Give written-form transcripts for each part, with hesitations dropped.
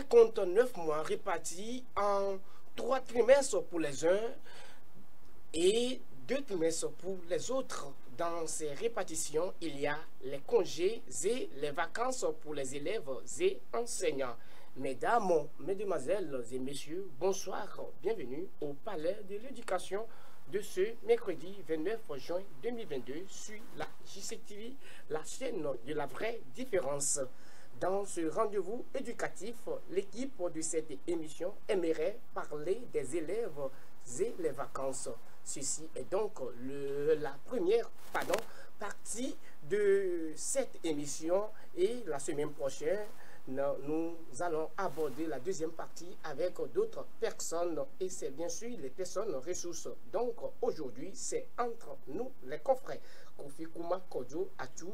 compte 9 mois répartis en 3 trimestres pour les uns et 2 trimestres pour les autres. Dans ces répartitions, il y a les congés et les vacances pour les élèves et enseignants. Mesdames, mesdemoiselles et messieurs, bonsoir, bienvenue au Palais de l'Éducation de ce mercredi 29 juin 2022 sur la JCTV, la chaîne de la vraie différence. Dans ce rendez-vous éducatif, l'équipe de cette émission aimerait parler des élèves et les vacances. Ceci est donc la première partie de cette émission et la semaine prochaine, nous allons aborder la deuxième partie avec d'autres personnes et c'est bien sûr les personnes ressources. Donc aujourd'hui, c'est entre nous les confrères Kofi Kuma Kojo Atou,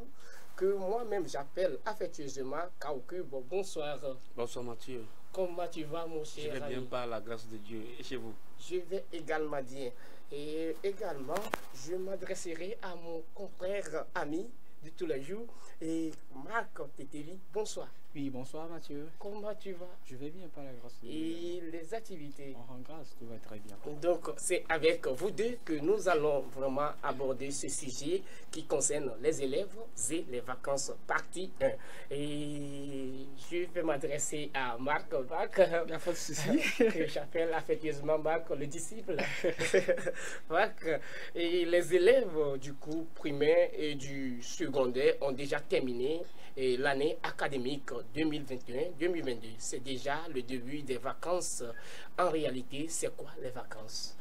que moi-même j'appelle affectueusement Kaokub. Bonsoir. Bonsoir Mathieu. Comment tu vas mon cher? Je vais bien par la grâce de Dieu. Et chez vous? Je vais également bien. Et également, je m'adresserai à mon confrère ami de tous les jours, et Marc Teteli. Bonsoir. Oui, bonsoir Mathieu. Comment tu vas? Je vais bien par la grâce de Dieu. Et les activités? On rend grâce, tout va très bien. Donc, c'est avec vous deux que nous allons vraiment aborder ce sujet qui concerne les élèves et les vacances, partie 1. Et je vais m'adresser à Marc. Marc, il n'y a pas de souci. Que j'appelle affectueusement Marc, le disciple. Marc, et les élèves du cours primaire et du secondaire ont déjà terminé l'année académique 2021-2022. C'est déjà le début des vacances. En réalité, c'est quoi les vacances?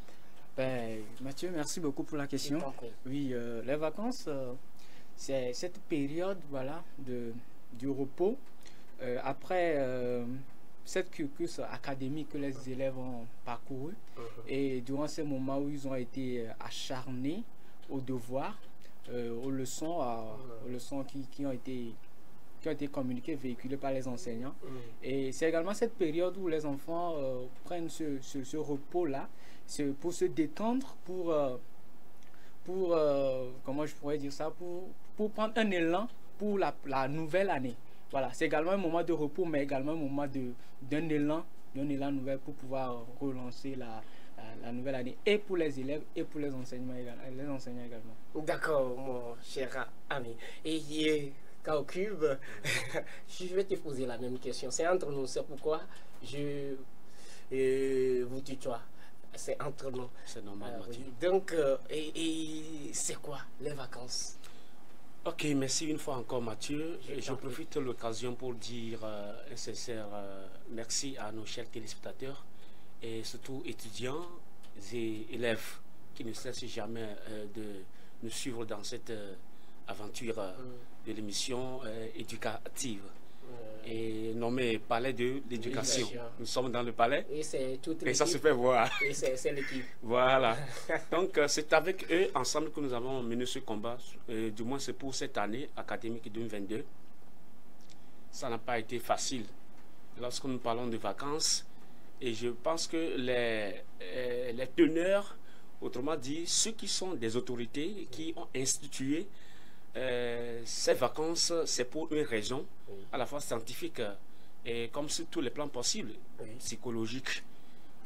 Ben, Mathieu, merci beaucoup pour la question. Oui, les vacances, c'est cette période voilà, du repos après cette cursus académique que les élèves ont parcouru. Et durant ces moments où ils ont été acharnés aux devoirs, aux leçons qui ont été communiquées, véhiculées par les enseignants. Et c'est également cette période où les enfants prennent ce repos-là pour se détendre, pour comment je pourrais dire ça, pour prendre un élan pour la nouvelle année. Voilà, c'est également un moment de repos, mais également un moment d'un élan nouvel pour pouvoir relancer la nouvelle année, et pour les élèves et pour les enseignants également. D'accord, mon cher ami. Et Kaokub, je vais te poser la même question. C'est entre nous, c'est pourquoi je vous tutoie. C'est entre nous. C'est normal. Oui. Donc, et c'est quoi les vacances? Ok, merci une fois encore Mathieu. Je profite de l'occasion pour dire un sincère merci à nos chers téléspectateurs et surtout étudiants et élèves qui ne cessent jamais de nous suivre dans cette aventure de l'émission éducative et nommé Palais de l'Éducation. Nous sommes dans le palais et c'est toute l'équipe. Et ça se fait voir. Et c'est l'équipe. Voilà. Donc c'est avec eux ensemble que nous avons mené ce combat. Du moins c'est pour cette année académique 2022. Ça n'a pas été facile. Lorsque nous parlons de vacances, et je pense que les teneurs, autrement dit, ceux qui sont des autorités qui ont institué ces vacances, c'est pour une raison à la fois scientifique et comme sur tous les plans possibles, psychologiques,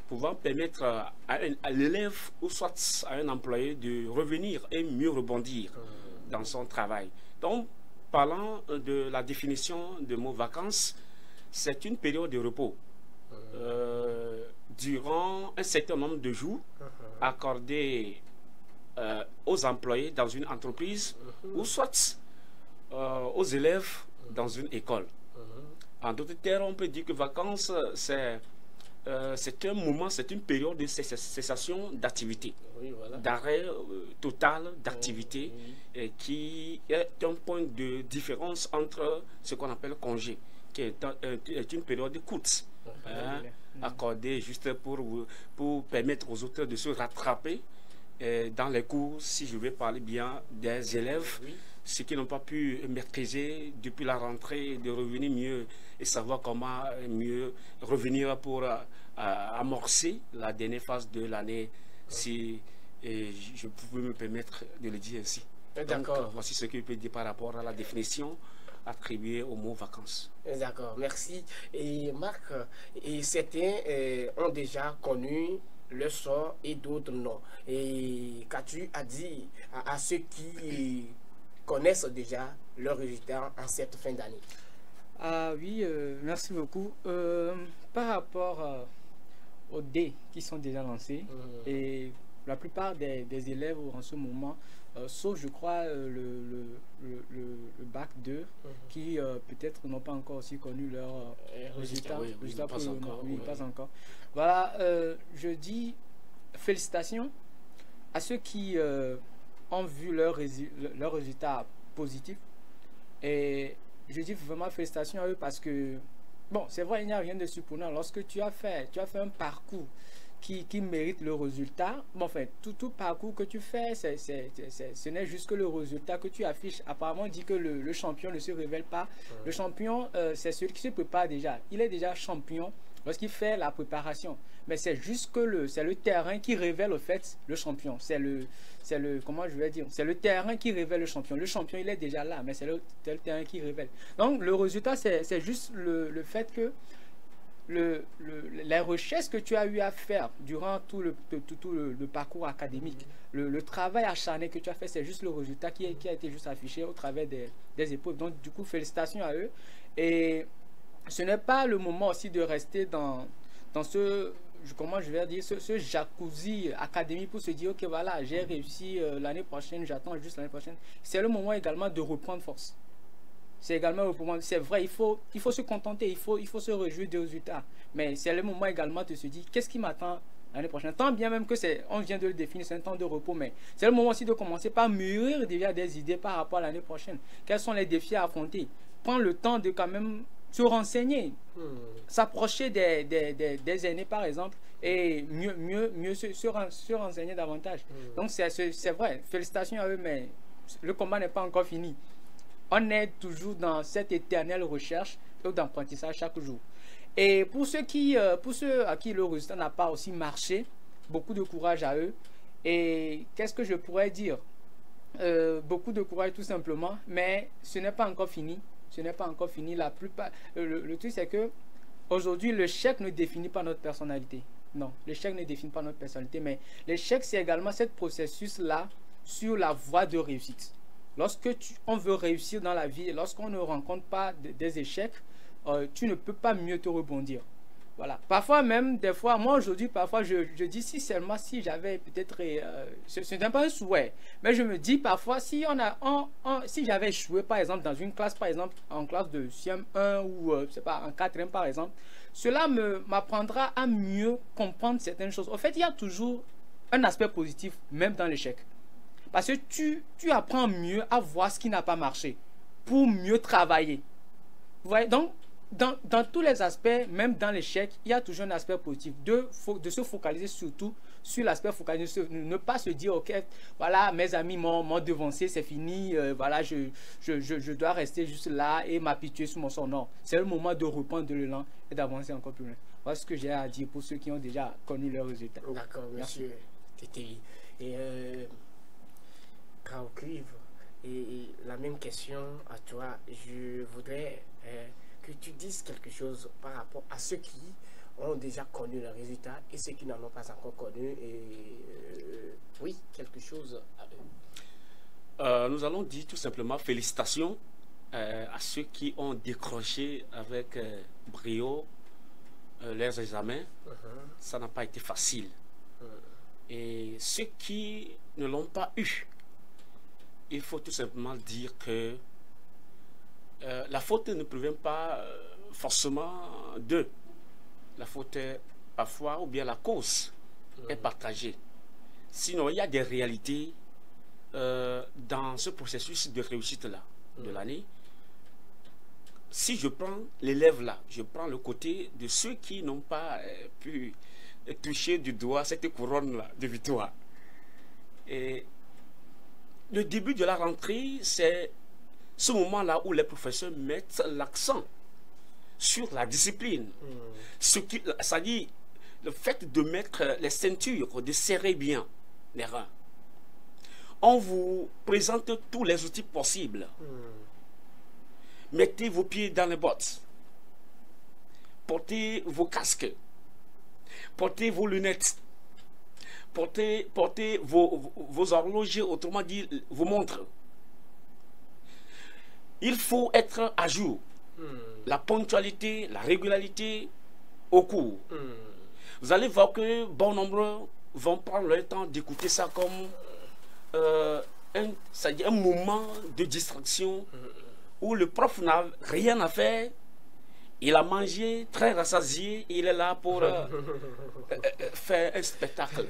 pouvant permettre à l'élève ou soit à un employé de revenir et mieux rebondir dans son travail. Donc, parlant de la définition de mot vacances, c'est une période de repos durant un certain nombre de jours accordés aux employés dans une entreprise ou soit aux élèves dans une école. En d'autres termes, on peut dire que vacances, c'est un moment, c'est une période de cessation d'activité, d'arrêt total d'activité, qui est un point de différence entre ce qu'on appelle congé, qui est une période courte, accordée juste pour permettre aux auteurs de se rattraper dans les cours, si je vais parler bien des élèves, ceux qui n'ont pas pu maîtriser depuis la rentrée, de revenir mieux et savoir comment mieux revenir pour amorcer la dernière phase de l'année, si je pouvais me permettre de le dire ainsi. Donc, voici ce que je peux dire par rapport à la définition attribué au mot vacances. D'accord, merci. Et Marc, et certains ont déjà connu le sort et d'autres non. Et qu'as-tu à dire à ceux qui connaissent déjà leurs résultats en cette fin d'année? Ah oui, merci beaucoup. Par rapport aux dés qui sont déjà lancés, et la plupart des élèves en ce moment, sauf je crois le bac 2, qui peut-être n'ont pas encore aussi connu leurs résultats. Pas encore. Voilà, je dis félicitations à ceux qui ont vu leurs résultats positifs. Et je dis vraiment félicitations à eux parce que, bon, c'est vrai, il n'y a rien de surprenant. Lorsque tu as fait un parcours qui mérite le résultat, bon, enfin, tout parcours que tu fais, ce n'est juste que le résultat que tu affiches. Apparemment, on dit que le champion ne se révèle pas. Le champion, c'est celui qui se prépare déjà. Il est déjà champion lorsqu'il fait la préparation. Mais c'est juste que c'est le terrain qui révèle au fait le champion. Comment je vais dire, c'est le terrain qui révèle le champion. Le champion, il est déjà là, mais c'est le terrain qui révèle. Donc, le résultat, c'est juste le fait que les recherches que tu as eu à faire durant tout le parcours académique, le travail acharné que tu as fait, c'est juste le résultat qui a été juste affiché au travers des épreuves. Donc, du coup, félicitations à eux. Et ce n'est pas le moment aussi de rester dans ce, comment je vais dire, ce jacuzzi académique pour se dire, ok, voilà, j'ai réussi l'année prochaine, j'attends juste l'année prochaine. C'est le moment également de reprendre force. C'est également le moment, c'est vrai, il faut se contenter, il faut se réjouir des résultats. Mais c'est le moment également de se dire, qu'est-ce qui m'attend l'année prochaine? Tant bien même que on vient de le définir, c'est un temps de repos, mais c'est le moment aussi de commencer par mûrir déjà des idées par rapport à l'année prochaine. Quels sont les défis à affronter? Prendre le temps de quand même se renseigner, s'approcher des aînés par exemple, et mieux se renseigner davantage. Donc c'est vrai, félicitations à eux, mais le combat n'est pas encore fini. On est toujours dans cette éternelle recherche d'apprentissage chaque jour. Et pour ceux à qui le résultat n'a pas aussi marché, beaucoup de courage à eux. Et qu'est-ce que je pourrais dire? Beaucoup de courage tout simplement, mais ce n'est pas encore fini. Ce n'est pas encore fini. La plupart, le truc c'est que aujourd'hui l'échec ne définit pas notre personnalité. Non, l'échec ne définit pas notre personnalité, mais l'échec c'est également ce processus-là sur la voie de réussite. Lorsque on veut réussir dans la vie et lorsqu'on ne rencontre pas des échecs, tu ne peux pas mieux te rebondir. Voilà. Parfois même, des fois, moi aujourd'hui, parfois je dis si seulement si j'avais peut-être, ce n'est pas un souhait, mais je me dis parfois si si j'avais échoué par exemple dans une classe, par exemple en classe de CM1 ou c'est pas en 4e par exemple, cela m'apprendra à mieux comprendre certaines choses. En fait, il y a toujours un aspect positif même dans l'échec. Parce que tu apprends mieux à voir ce qui n'a pas marché pour mieux travailler. Vous voyez, donc, dans tous les aspects, même dans l'échec, il y a toujours un aspect positif. De se focaliser surtout sur l'aspect focalisé. Ne pas se dire, ok, voilà, mes amis m'ont devancé, c'est fini, voilà, je dois rester juste là et m'habituer sur mon sort. Non, c'est le moment de reprendre de l'élan et d'avancer encore plus loin. Voilà ce que j'ai à dire pour ceux qui ont déjà connu leurs résultats. D'accord, monsieur Tétéi. Et Grau Cuivre, et la même question à toi. Je voudrais que tu dises quelque chose par rapport à ceux qui ont déjà connu le résultat et ceux qui n'en ont pas encore connu. Et oui, quelque chose à eux. Nous allons dire tout simplement félicitations à ceux qui ont décroché avec brio leurs examens. Ça n'a pas été facile. Et ceux qui ne l'ont pas eu, il faut tout simplement dire que la faute ne provient pas forcément d'eux. La faute est parfois, ou bien la cause est partagée. Sinon, il y a des réalités dans ce processus de réussite-là de l'année. Si je prends l'élève-là, je prends le côté de ceux qui n'ont pas pu toucher du doigt cette couronne-là de victoire. Et le début de la rentrée, c'est ce moment-là où les professeurs mettent l'accent sur la discipline. C'est-à-dire le fait de mettre les ceintures, de serrer bien les reins. On vous présente tous les outils possibles. Mettez vos pieds dans les bottes. Portez vos casques. Portez vos lunettes. Portez vos horloges, autrement dit, vos montres. Il faut être à jour. La ponctualité, la régularité au cours. Vous allez voir que bon nombre vont prendre le temps d'écouter ça comme un moment de distraction où le prof n'a rien à faire. Il a mangé, très rassasié, il est là pour faire un spectacle.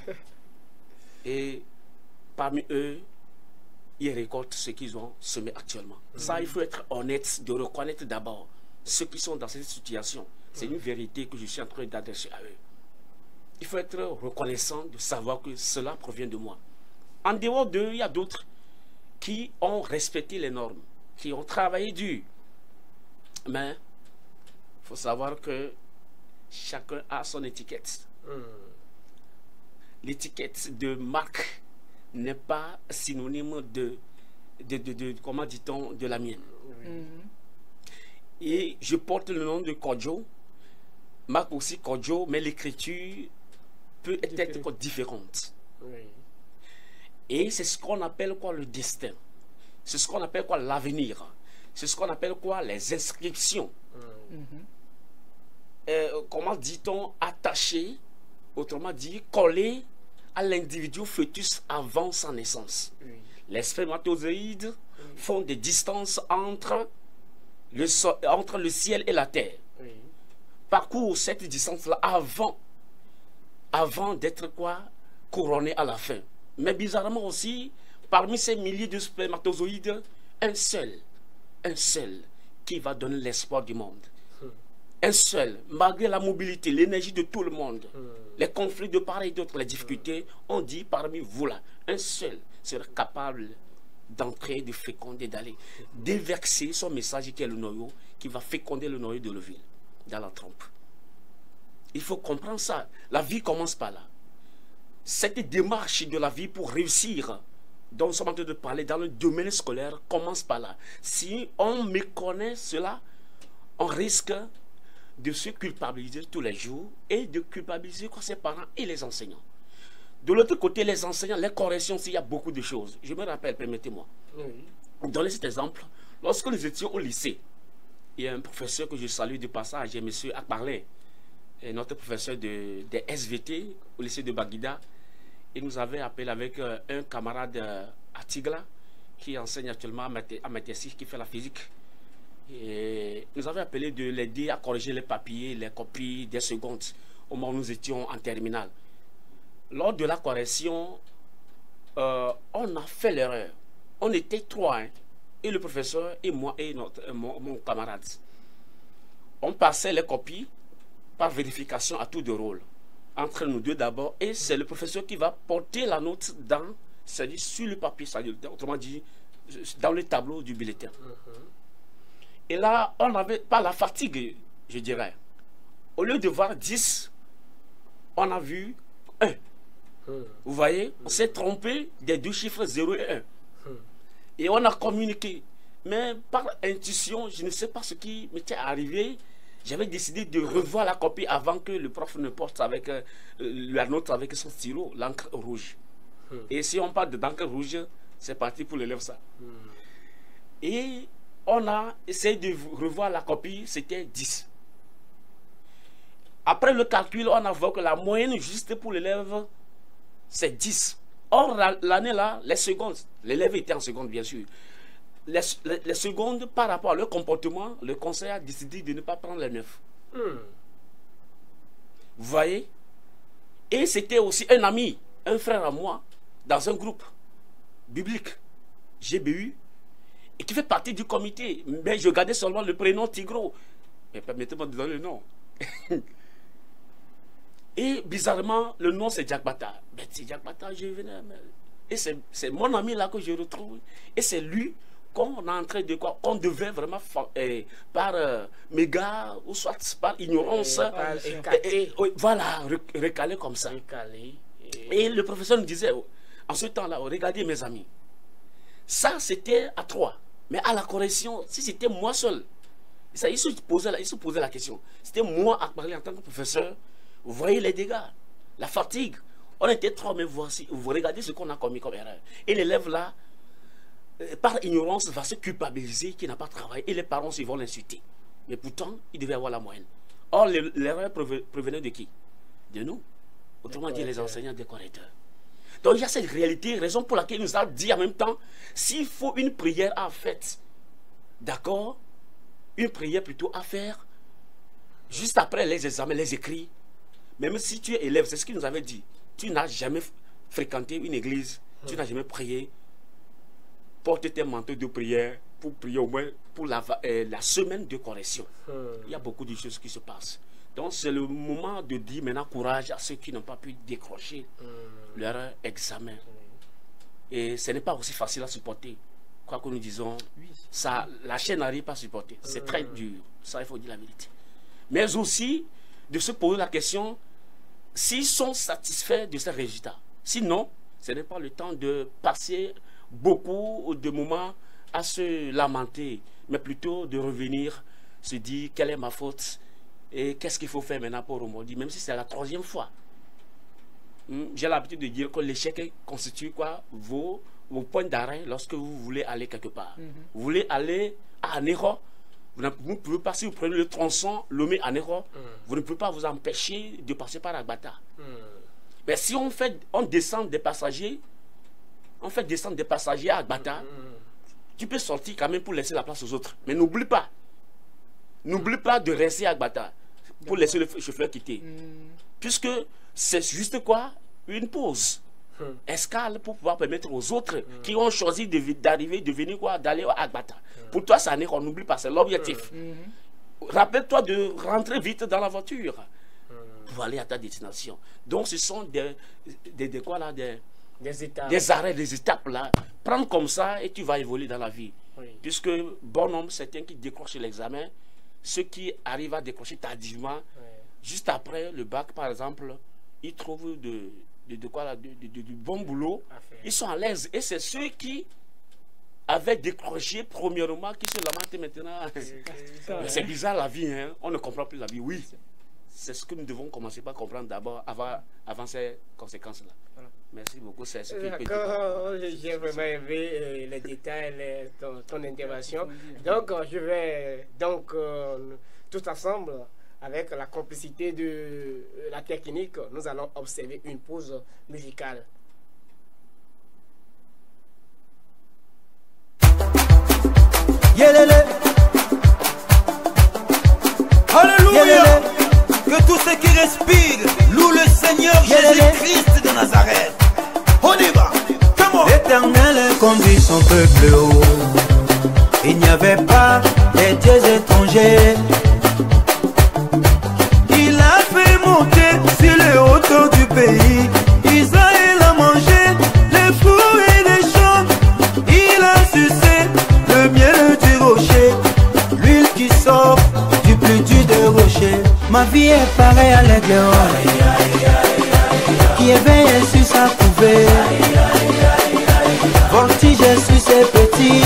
Et parmi eux, ils récoltent ce qu'ils ont semé actuellement. Ça, il faut être honnête de reconnaître d'abord ceux qui sont dans cette situation. C'est une vérité que je suis en train d'adresser à eux. Il faut être reconnaissant de savoir que cela provient de moi. En dehors d'eux, il y a d'autres qui ont respecté les normes, qui ont travaillé dur. Mais il faut savoir que chacun a son étiquette. L'étiquette de marque n'est pas synonyme de comment dit-on, de la mienne. Et je porte le nom de Kodjo, marque aussi Kodjo, mais l'écriture peut être différente. Et c'est ce qu'on appelle quoi le destin. C'est ce qu'on appelle quoi l'avenir. C'est ce qu'on appelle quoi les inscriptions. Comment dit-on attaché, autrement dit collé à l'individu fœtus avant sa naissance. Les spermatozoïdes font des distances entre le ciel et la terre. Parcourent cette distance-là avant d'être quoi couronné à la fin. Mais bizarrement aussi, parmi ces milliers de spermatozoïdes, un seul qui va donner l'espoir du monde. Un seul, malgré la mobilité, l'énergie de tout le monde, les conflits de part et d'autre, les difficultés, on dit parmi vous là, un seul sera capable d'entrer, de féconder, d'aller déverser son message qui est le noyau, qui va féconder le noyau de l'ovule dans la trompe. Il faut comprendre ça. La vie commence par là. Cette démarche de la vie pour réussir, dont nous sommes en train de parler dans le domaine scolaire, commence par là. Si on méconnaît cela, on risque de se culpabiliser tous les jours et de culpabiliser ses parents et les enseignants. De l'autre côté, les enseignants, les corrections, il y a beaucoup de choses. Je me rappelle, permettez-moi. Donner cet exemple. Lorsque nous étions au lycée, il y a un professeur que je salue de passage, M. Akbarlé, notre professeur de SVT au lycée de Baguida. Il nous avait appelé avec un camarade à Tigla qui enseigne actuellement à Mathessi, qui fait la physique. Et nous avait appelé de l'aider à corriger les papiers, les copies des secondes au moment où nous étions en terminale. Lors de la correction, on a fait l'erreur. On était trois, hein, et le professeur et moi et mon camarade. On passait les copies par vérification à tour de rôle. Entre nous deux d'abord, et c'est le professeur qui va porter la note c'est-à-dire sur le papier, autrement dit, dans le tableau du bulletin. Et là, on n'avait pas la fatigue, je dirais. Au lieu de voir 10, on a vu 1. Vous voyez, on s'est trompé des deux chiffres 0 et 1. Et on a communiqué. Mais par intuition, je ne sais pas ce qui m'était arrivé. J'avais décidé de revoir la copie avant que le prof ne porte avec la note avec son stylo, l'encre rouge. Et si on parle d'encre rouge, c'est parti pour l'élève ça. Et on a essayé de revoir la copie, c'était 10. Après le calcul, on a vu que la moyenne juste pour l'élève, c'est 10. Or, l'année là, les secondes, l'élève était en seconde bien sûr. Les secondes, par rapport à leur comportement, le conseil a décidé de ne pas prendre les 9. Vous voyez? Et c'était aussi un ami, un frère à moi, dans un groupe biblique, GBU, et qui fait partie du comité. Mais je gardais seulement le prénom Tigro. Mais permettez-moi de donner le nom. Et bizarrement, le nom c'est Jack Bata. Mais c'est Jack Bata, je venais. Et c'est mon ami là que je retrouve. Et c'est lui qu'on est en train de quoi, qu'on devait vraiment par méga ou soit par ignorance, voilà, recaler comme ça. Et le professeur nous disait, en ce temps-là, regardez mes amis, ça c'était à 3. Mais à la correction, si c'était moi seul, ça, il se posait la question. C'était moi à parler en tant que professeur. Vous voyez les dégâts, la fatigue. On était trois, mais voici, vous regardez ce qu'on a commis comme erreur. Et l'élève là, par ignorance, va se culpabiliser qu'il n'a pas travaillé. Et les parents, ils vont l'insulter. Mais pourtant, il devait avoir la moyenne. Or, l'erreur provenait de qui? De nous. Autrement dit, les enseignants, des correcteurs. Donc, il y a cette réalité, raison pour laquelle il nous a dit en même temps, s'il faut une prière à faire, d'accord, une prière plutôt à faire, juste après les examens, les écrits, même si tu es élève, c'est ce qu'il nous avait dit, tu n'as jamais fréquenté une église, tu n'as jamais prié, porte tes manteaux de prière pour prier au moins pour la semaine de correction. Il y a beaucoup de choses qui se passent. Donc c'est le moment de dire maintenant courage à ceux qui n'ont pas pu décrocher leur examen. Et ce n'est pas aussi facile à supporter. Quoi que nous disons, ça, la chaîne n'arrive pas à supporter. C'est très dur. Ça, il faut dire la vérité. Mais aussi de se poser la question s'ils sont satisfaits de ces résultats. Sinon, ce n'est pas le temps de passer beaucoup de moments à se lamenter, mais plutôt de revenir, se dire quelle est ma faute et qu'est-ce qu'il faut faire maintenant pour rebondir, même si c'est la troisième fois. J'ai l'habitude de dire que l'échec constitue quoi vos points d'arrêt lorsque vous voulez aller quelque part. Vous voulez aller à Anéro, vous ne pouvez pas, si vous prenez le tronçon Lomé Anéro, vous ne pouvez pas vous empêcher de passer par Agbata. Mais si on descend des passagers, à Agbata, tu peux sortir quand même pour laisser la place aux autres. Mais n'oublie pas de rester à Agbata pour laisser le chauffeur quitter. Puisque c'est juste quoi? Une pause. Escale pour pouvoir permettre aux autres qui ont choisi d'arriver, de venir quoi? D'aller à Agbata. Pour toi, ça n'est qu'on n'oublie pas, c'est l'objectif. Rappelle-toi de rentrer vite dans la voiture pour aller à ta destination. Donc ce sont des arrêts, des étapes là. Prends comme ça et tu vas évoluer dans la vie. Puisque bon nombre, certains qui décrochent l'examen, ceux qui arrivent à décrocher tardivement, juste après le bac par exemple, ils trouvent du bon boulot, ils sont à l'aise. Et c'est ceux qui avaient décroché premièrement qui se lamentent maintenant. C'est bizarre la vie, hein? On ne comprend plus la vie. Oui, c'est ce que nous devons commencer par comprendre d'abord avant ces conséquences-là. Voilà. Merci beaucoup. C'est ce qui D'accord, j'ai vraiment aimé les détails, ton intervention. Donc, je vais tous ensemble, avec la complicité de la technique, nous allons observer une pause musicale. Yélélé. Alléluia. Que tous ceux qui respirent louent le Seigneur Jésus-Christ de Nazareth. On y va. L'Éternel conduit son peuple haut. Il n'y avait pas des dieux étrangers. Il a fait monter sur les hauteurs du pays. Israël a mangé les fruits des champs. Il a sucé le miel du rocher, l'huile qui sort du plus dur des rochers. Ma vie est pareille à l'aigle qui éveille sur sa couvée. Voltige sur ses petits,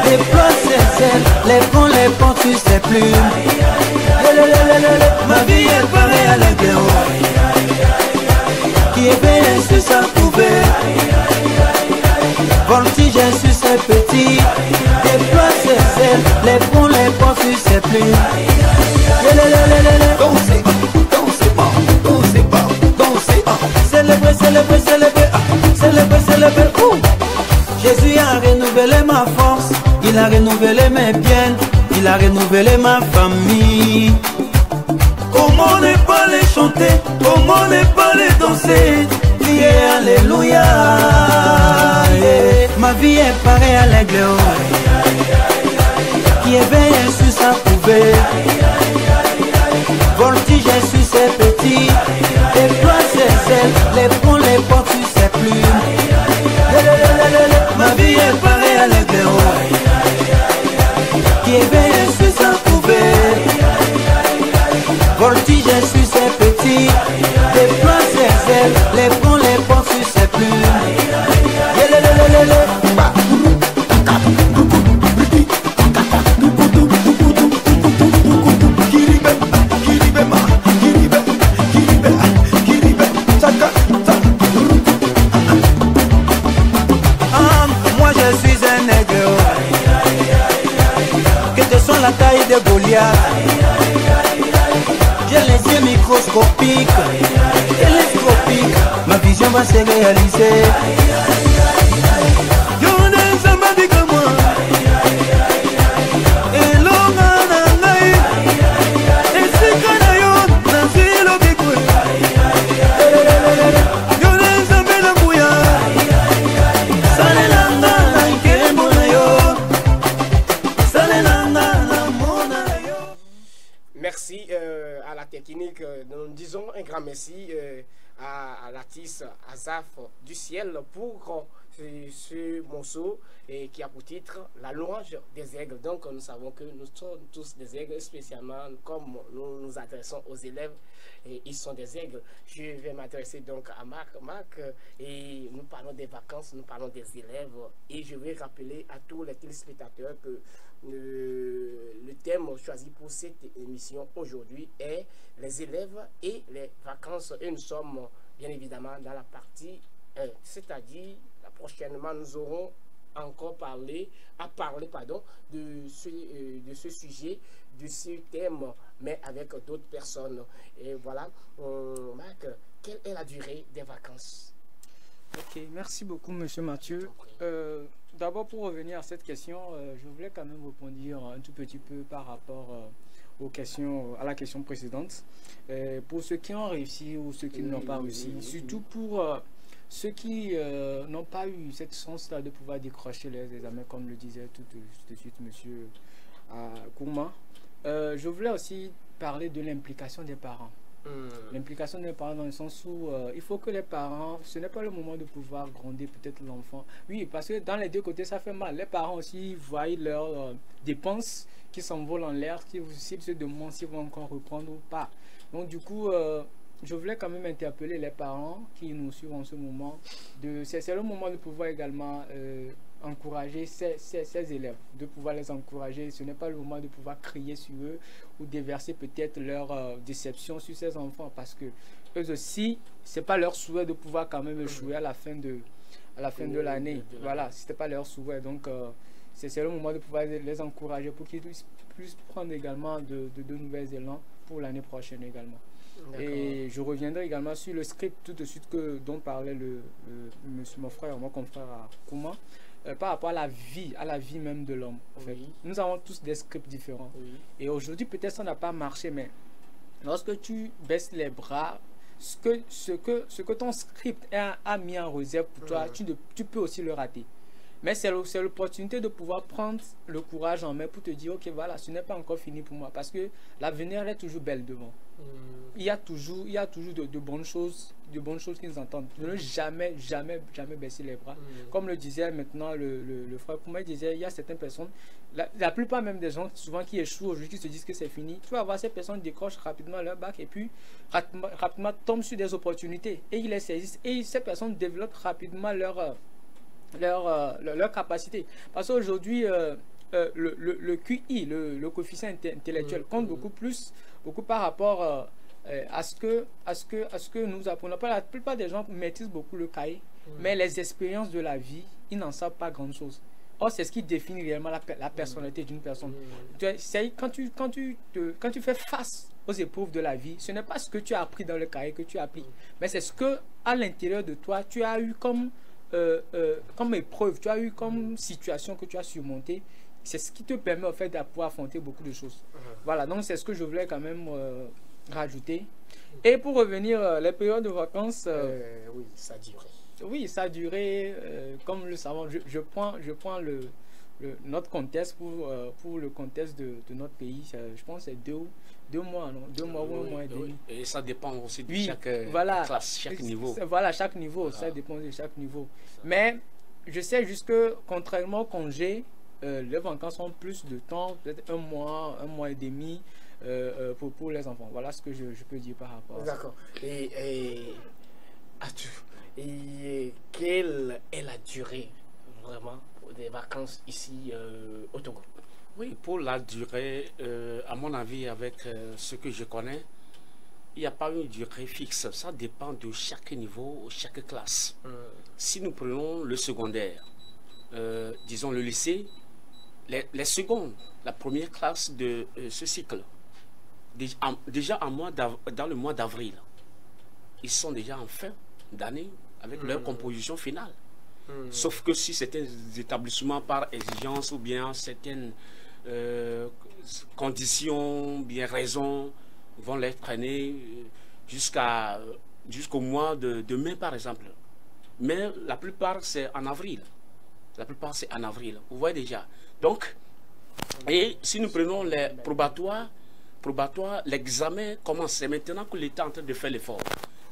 déploie ses ailes, les prend les pentes sur ses plumes. Ma vie est pareille à l'aigle qui éveille sur sa couvée. Voltige sur ses petits, déploie ses ailes, les prend les pentes sur ses plumes. Dansez, dansez pas, dansez pas, dansez pas. Célébrez, célébrez, célébrez, célébrez, célébrez. Jésus a renouvelé ma force, il a renouvelé mes biens, il a renouvelé ma famille. Comment ne pas les chanter, comment ne pas les danser, crier alléluia. Ma vie est pareille à l'aigle qui éveille sur sa couvée. Voltige sur ses petits, déploie ses ailes, les prend les portes sur ses plumes. Ma vie est pareille à l'aigle qui éveille sur sa couvée. Voltige sur ses petits, déploie ses ailes, les prend les portes sur ses plumes. cardiaque. J'ai les yeux microscopiques, télescopiques. Ma vision va se réaliser. Merci à la technique. Nous disons un grand merci à l'artiste Azaf du Ciel pour ce morceau qui a pour titre La louange des aigles. Donc nous savons que nous sommes tous des aigles, spécialement comme nous nous adressons aux élèves et ils sont des aigles. Je vais m'adresser donc à Marc. Marc, et nous parlons des vacances, nous parlons des élèves et je vais rappeler à tous les téléspectateurs que le thème choisi pour cette émission aujourd'hui est les élèves et les vacances. Et nous sommes bien évidemment dans la partie 1, c'est-à-dire prochainement nous aurons encore parlé de ce sujet, de ce thème, mais avec d'autres personnes. Et voilà, Marc, quelle est la durée des vacances? Ok, merci beaucoup, monsieur Mathieu. D'abord, pour revenir à cette question, je voulais quand même répondre un tout petit peu par rapport à la question précédente. Pour ceux qui ont réussi ou ceux qui n'ont pas réussi, surtout pour ceux qui n'ont pas eu cette chance-là de pouvoir décrocher les examens, comme le disait tout de suite monsieur Kouma, je voulais aussi parler de l'implication des parents. L'implication des parents dans le sens où il faut que les parents, ce n'est pas le moment de pouvoir gronder peut-être l'enfant. Oui, parce que dans les deux côtés, ça fait mal. Les parents aussi voient leurs dépenses qui s'envolent en l'air, s'ils se demandent s'ils vont encore reprendre ou pas. Donc du coup, je voulais quand même interpeller les parents qui nous suivent en ce moment. C'est le moment de pouvoir également encourager ces élèves, de pouvoir les encourager. Ce n'est pas le moment de pouvoir crier sur eux ou déverser peut-être leur déception sur ces enfants, parce que eux aussi, c'est pas leur souhait de pouvoir quand même échouer à la fin de l'année. Voilà, c'était pas leur souhait. Donc c'est le moment de pouvoir les encourager pour qu'ils puissent prendre également de nouvelles élans pour l'année prochaine également. Et je reviendrai également sur le script tout de suite dont parlait mon frère, mon confrère Kouma, par rapport à la vie même de l'homme. En fait. Nous avons tous des scripts différents. Et aujourd'hui, peut-être ça n'a pas marché, mais lorsque tu baisses les bras, ce que ton script a mis en réserve pour toi, tu peux aussi le rater. Mais c'est l'opportunité de pouvoir prendre le courage en main pour te dire, ok, voilà, ce n'est pas encore fini pour moi, parce que l'avenir est toujours belle devant. Il y a toujours de bonnes choses qui nous entendent. Ne jamais baisser les bras. Comme le disait maintenant le frère Kouma, il disait, il y a certaines personnes, la plupart même des gens souvent qui échouent aujourd'hui, qui se disent que c'est fini. Tu vas voir, ces personnes décrochent rapidement leur bac et puis rapidement tombent sur des opportunités et ils les saisissent. Et ces personnes développent rapidement leur capacité. Parce qu'aujourd'hui, le QI, le coefficient intellectuel, compte beaucoup par rapport à ce que nous apprenons. La plupart des gens maîtrisent beaucoup le cahier, mais les expériences de la vie, ils n'en savent pas grand-chose. Or, c'est ce qui définit réellement la personnalité d'une personne. Quand tu fais face aux épreuves de la vie, ce n'est pas ce que tu as appris dans le cahier que tu appliques, mais c'est ce que à l'intérieur de toi, tu as eu comme épreuve, tu as eu comme situation que tu as surmontée. C'est ce qui te permet en fait de pouvoir affronter beaucoup de choses. Voilà, donc c'est ce que je voulais quand même rajouter. Et pour revenir, les périodes de vacances, oui, ça a duré. Oui, ça a duré, comme nous le savons. Je prends notre contexte pour le contexte de notre pays. Je pense que c'est 2 mois, non? 2 mois ou 1 mois et demi. Et ça dépend aussi de chaque classe, chaque niveau. Voilà, chaque niveau, ça dépend de chaque niveau. Mais je sais juste que, contrairement au congé, les vacances ont plus de temps, peut-être 1 mois et demi pour les enfants. Voilà ce que je peux dire par rapport à ça. D'accord. Et quelle est la durée vraiment des vacances ici au Togo? Oui, pour la durée, à mon avis, avec ce que je connais, il n'y a pas une durée fixe. Ça dépend de chaque niveau, chaque classe. Si nous prenons le secondaire, disons le lycée, les secondes, la première classe de ce cycle, déjà dans le mois d'avril, ils sont déjà en fin d'année avec leur composition finale. Sauf que si certains établissements, par exigence ou bien certaines conditions, bien raisons, vont les traîner jusqu'au mois de mai, par exemple. Mais la plupart, c'est en avril. La plupart, c'est en avril. Vous voyez déjà. Donc, et si nous prenons les probatoires, l'examen commence. C'est maintenant que l'État est en train de faire l'effort.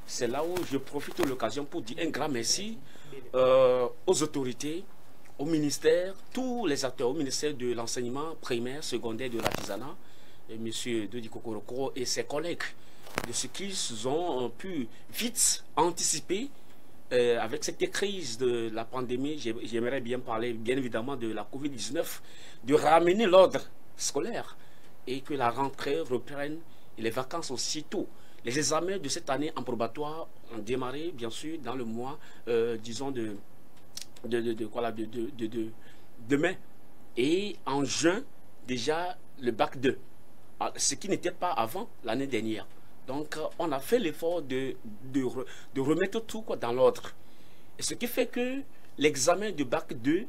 C'est là où je profite de l'occasion pour dire un grand merci aux autorités, au ministère, tous les acteurs, au ministère de l'enseignement primaire, secondaire, de l'artisanat, M. Dodi Kokoroko et ses collègues, de ce qu'ils ont pu vite anticiper avec cette crise de la pandémie. J'aimerais bien parler, bien évidemment, de la Covid-19, de ramener l'ordre scolaire et que la rentrée reprenne et les vacances aussitôt. Les examens de cette année en probatoire ont démarré, bien sûr, dans le mois, disons, de mai. Et en juin, déjà, le bac 2. Ce qui n'était pas avant l'année dernière. Donc, on a fait l'effort de remettre tout dans l'ordre. Et ce qui fait que l'examen de bac 2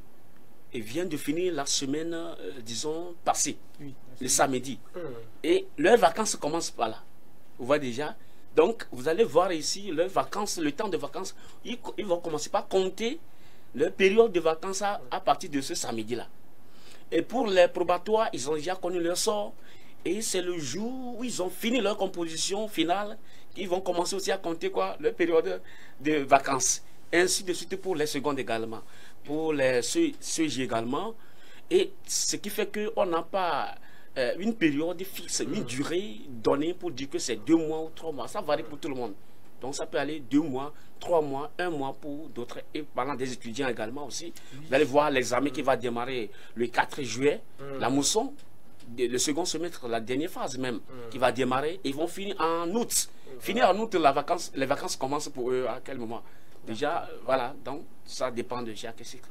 vient de finir la semaine, disons, passée, le samedi. Et leurs vacances commencent par là. Vous voyez déjà. Donc, vous allez voir ici, leurs vacances, le temps de vacances, ils vont commencer par compter leur période de vacances à partir de ce samedi-là. Et pour les probatoires, ils ont déjà connu leur sort. Et c'est le jour où ils ont fini leur composition finale qu'ils vont commencer aussi à compter leur période de vacances. Ainsi de suite pour les secondes également. Pour les CEJ également. Et ce qui fait qu'on n'a pas une période fixe, une durée donnée pour dire que c'est 2 mois ou 3 mois. Ça varie pour tout le monde. Donc ça peut aller 2 mois, 3 mois, 1 mois pour d'autres. Et parlant des étudiants également aussi. Vous allez voir l'examen qui va démarrer le 4 juillet, la mousson. Le second semestre, la dernière phase même, qui va démarrer, ils vont finir en août. Finir en août, les vacances commencent pour eux à quel moment? Déjà, voilà, donc ça dépend de chaque cycle.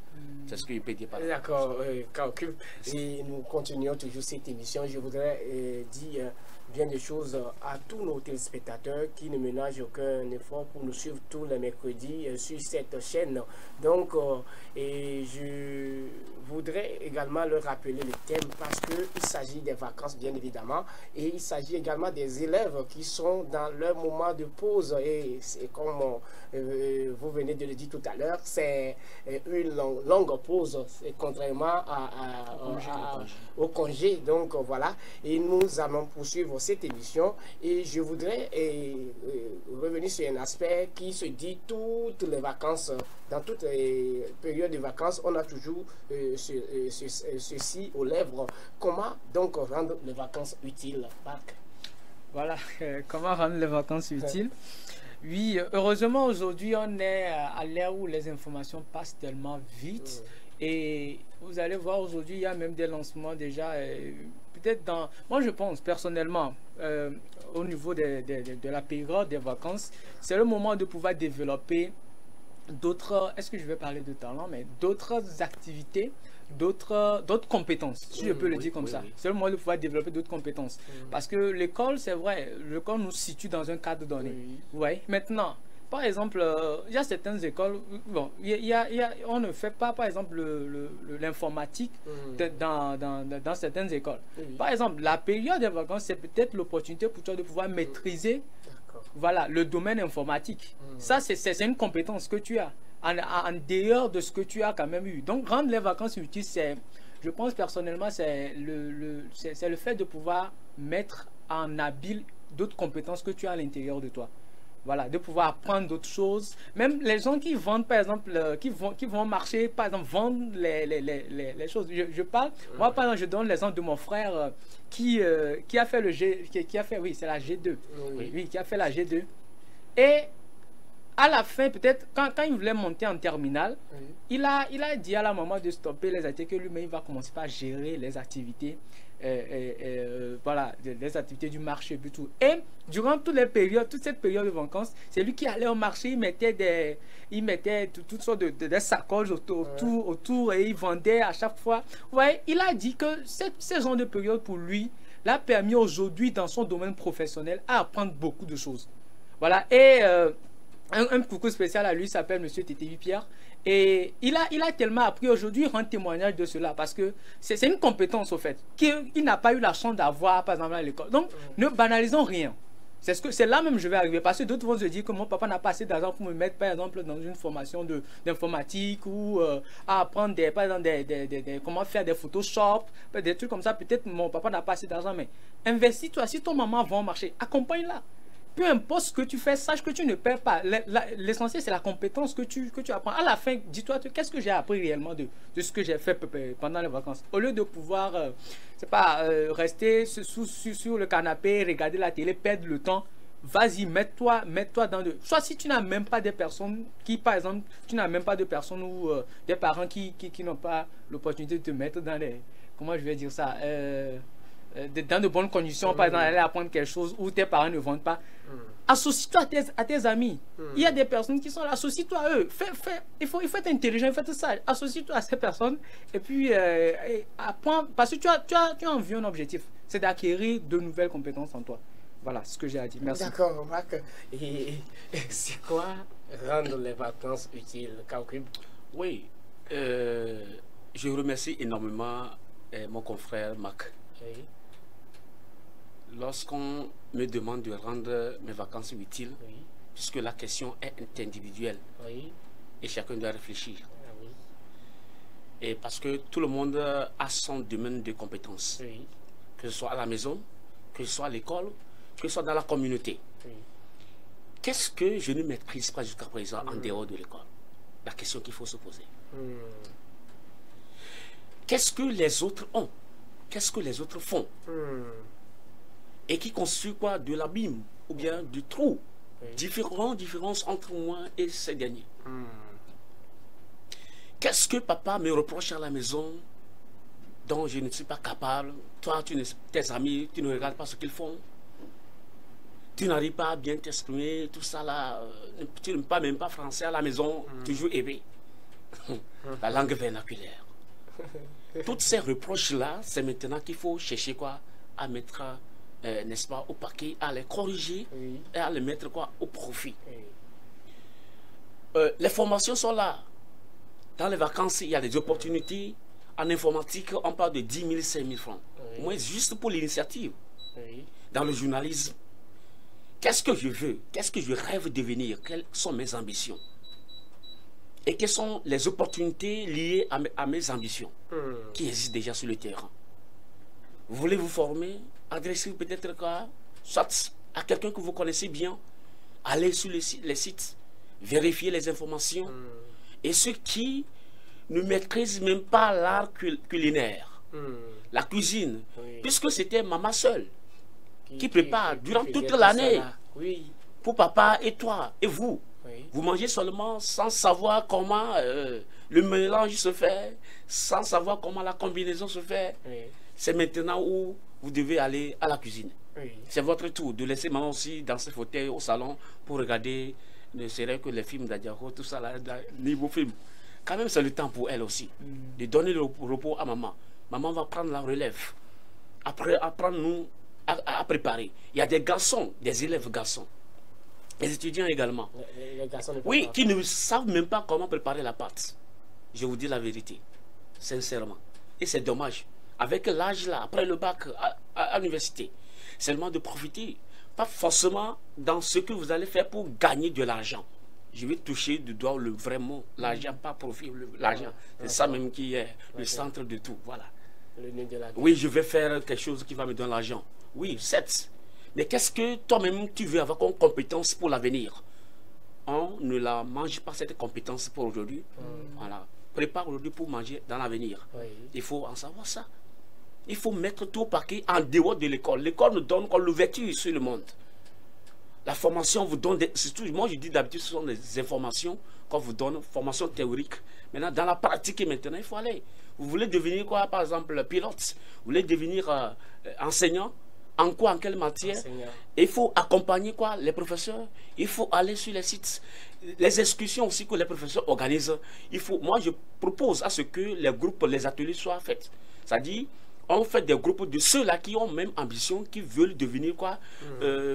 C'est ce que je peux dire par là. D'accord, et nous continuons toujours cette émission. Je voudrais dire bien des choses à tous nos téléspectateurs qui ne ménagent aucun effort pour nous suivre tous les mercredis sur cette chaîne. Donc, et je voudrais également leur rappeler le thème parce qu'il s'agit des vacances, bien évidemment, et il s'agit également des élèves qui sont dans leur moment de pause. Et c'est comme vous venez de le dire tout à l'heure, c'est une longue pause, contrairement au congé. Donc, voilà, et nous allons poursuivre cette émission et je voudrais revenir sur un aspect qui se dit toutes les vacances, dans toutes les périodes de vacances, on a toujours ceci aux lèvres. Comment donc rendre les vacances utiles, Marc? Voilà, comment rendre les vacances utiles? Oui, heureusement aujourd'hui on est à l'ère où les informations passent tellement vite et vous allez voir aujourd'hui il y a même des lancements déjà peut-être dans... Moi je pense personnellement au niveau de la période des vacances, c'est le moment de pouvoir développer d'autres, est-ce que je vais parler de talent, mais d'autres activités, d'autres compétences, si je peux le dire comme ça. C'est le moment de pouvoir développer d'autres compétences. Parce que l'école, c'est vrai, l'école nous situe dans un cadre donné. Vous voyez? Maintenant, par exemple, il y a certaines écoles, bon, on ne fait pas, par exemple, l'informatique dans certaines écoles. Par exemple, la période des vacances, c'est peut-être l'opportunité pour toi de pouvoir maîtriser voilà, le domaine informatique. Ça, c'est une compétence que tu as, en dehors de ce que tu as quand même eu. Donc, rendre les vacances utiles, je pense personnellement, c'est le fait de pouvoir mettre en habile d'autres compétences que tu as à l'intérieur de toi. Voilà, de pouvoir apprendre d'autres choses. Même les gens qui vendent, par exemple, qui vont marcher, par exemple, vendre les choses. Je parle, moi, par exemple, je donne l'exemple de mon frère qui a fait oui, c'est la G2. Oui, qui a fait la G2. Et à la fin, peut-être, quand il voulait monter en terminale, il a dit à la maman de stopper les activités, que lui-même, il va commencer par gérer les activités voilà, des activités du marché et tout. Et durant toute cette période de vacances, c'est lui qui allait au marché, il mettait toutes sortes de sacoches autour et il vendait à chaque fois. Ouais, il a dit que ce genre de période pour lui l'a permis aujourd'hui dans son domaine professionnel à apprendre beaucoup de choses. Voilà, et un coucou spécial à lui, s'appelle Monsieur Tétévi Pierre. Et il a tellement appris aujourd'hui, il rend témoignage de cela parce que c'est une compétence au fait qu'il n'a pas eu la chance d'avoir par exemple à l'école. Donc ne banalisons rien. C'est là même que je vais arriver parce que d'autres vont se dire que mon papa n'a pas assez d'argent pour me mettre par exemple dans une formation d'informatique ou à apprendre par exemple comment faire des Photoshop, des trucs comme ça. Peut-être mon papa n'a pas assez d'argent, mais investis-toi. Si ton maman va au marché, accompagne-la. Peu importe ce que tu fais, sache que tu ne perds pas. L'essentiel, c'est la compétence que tu apprends. À la fin, dis-toi, qu'est-ce que j'ai appris réellement de ce que j'ai fait pendant les vacances. Au lieu de pouvoir, rester sur le canapé, regarder la télé, perdre le temps, vas-y, mets-toi dans soit si tu n'as même pas des personnes qui, par exemple, tu n'as même pas de personnes ou des parents qui n'ont pas l'opportunité de te mettre dans les... Comment je vais dire ça dans de bonnes conditions, par exemple, aller apprendre quelque chose où tes parents ne vendent pas. Associe-toi à tes amis. Il y a des personnes qui sont là, associe-toi à eux. Il faut être intelligent, il faut être sage. Associe-toi à ces personnes et puis apprends, parce que tu as envie, un objectif, c'est d'acquérir de nouvelles compétences en toi. Voilà ce que j'ai à dire. Merci. D'accord, Marc. Et c'est quoi rendre les vacances utiles, Kaoukib? Oui, je remercie énormément mon confrère Marc. Oui. Lorsqu'on me demande de rendre mes vacances utiles, Oui. puisque la question est individuelle, Oui. et chacun doit réfléchir. Ah oui. Et parce que tout le monde a son domaine de compétences, Oui. que ce soit à la maison, que ce soit à l'école, que ce soit dans la communauté. Oui. Qu'est-ce que je ne maîtrise pas jusqu'à présent en dehors de l'école? La question qu'il faut se poser. Qu'est-ce que les autres ont? Qu'est-ce que les autres font? Et qui constitue quoi? De l'abîme ou bien du trou. Différence entre moi et ces derniers. Qu'est-ce que papa me reproche à la maison dont je ne suis pas capable? Toi, tes amis, tu ne regardes pas ce qu'ils font. Tu n'arrives pas à bien t'exprimer, tout ça là. Tu ne parles même pas français à la maison, toujours aimé. La langue vernaculaire. Toutes ces reproches-là, c'est maintenant qu'il faut chercher quoi? À mettre, n'est-ce pas, au paquet, à les corriger et à les mettre quoi? Au profit. Les formations sont là. Dans les vacances, il y a des opportunités. En informatique, on parle de 10 000, 5 000 francs. Moi, juste pour l'initiative. Dans le journalisme, qu'est-ce que je veux? Qu'est-ce que je rêve de devenir? Quelles sont mes ambitions? Et quelles sont les opportunités liées à mes ambitions qui existent déjà sur le terrain? Vous voulez vous former? Adressez-vous peut-être quoi? Soit à quelqu'un que vous connaissez bien. Allez sur les sites, vérifiez les informations. Et ceux qui ne maîtrisent même pas l'art culinaire, la cuisine, puisque c'était maman seule qui prépare durant toute l'année pour papa et toi et vous. Vous mangez seulement sans savoir comment le mélange se fait, sans savoir comment la combinaison se fait. C'est maintenant où vous devez aller à la cuisine. C'est votre tour de laisser maman aussi dans ce fauteuil au salon pour regarder, ne serait que les films d'Adiako, tout ça, là, niveau film. Quand même, c'est le temps pour elle aussi de donner le repos à maman. Maman va prendre la relève. Après, apprendre nous à préparer. Il y a des garçons, des élèves garçons. Les étudiants également. Les garçons oui, qui ne savent même pas comment préparer la pâte. Je vous dis la vérité, sincèrement. Et c'est dommage. Avec l'âge là, après le bac à l'université, seulement de profiter. Pas forcément dans ce que vous allez faire pour gagner de l'argent. Je vais toucher du doigt le vrai mot. L'argent, pas profit, l'argent. C'est ça même qui est le centre de tout. Voilà. Le nez de la vie. Oui, je vais faire quelque chose qui va me donner l'argent. Oui, certes. Mais qu'est-ce que toi-même tu veux avoir comme compétence pour l'avenir? On ne la mange pas cette compétence pour aujourd'hui. Voilà. Prépare aujourd'hui pour manger dans l'avenir. Il faut en savoir ça. Il faut mettre tout au paquet en dehors de l'école. L'école nous donne comme l'ouverture sur le monde. La formation vous donne, surtout, moi je dis d'habitude, ce sont des informations qu'on vous donne, formation théorique. Maintenant, dans la pratique, maintenant, il faut aller. Vous voulez devenir quoi, par exemple, pilote? Vous voulez devenir enseignant? En quoi, en quelle matière? Il faut accompagner quoi, les professeurs. Il faut aller sur les sites. Les excursions aussi que les professeurs organisent. Moi, je propose à ce que les groupes, les ateliers soient faits. C'est-à-dire, on fait des groupes de ceux-là qui ont même ambition, qui veulent devenir quoi,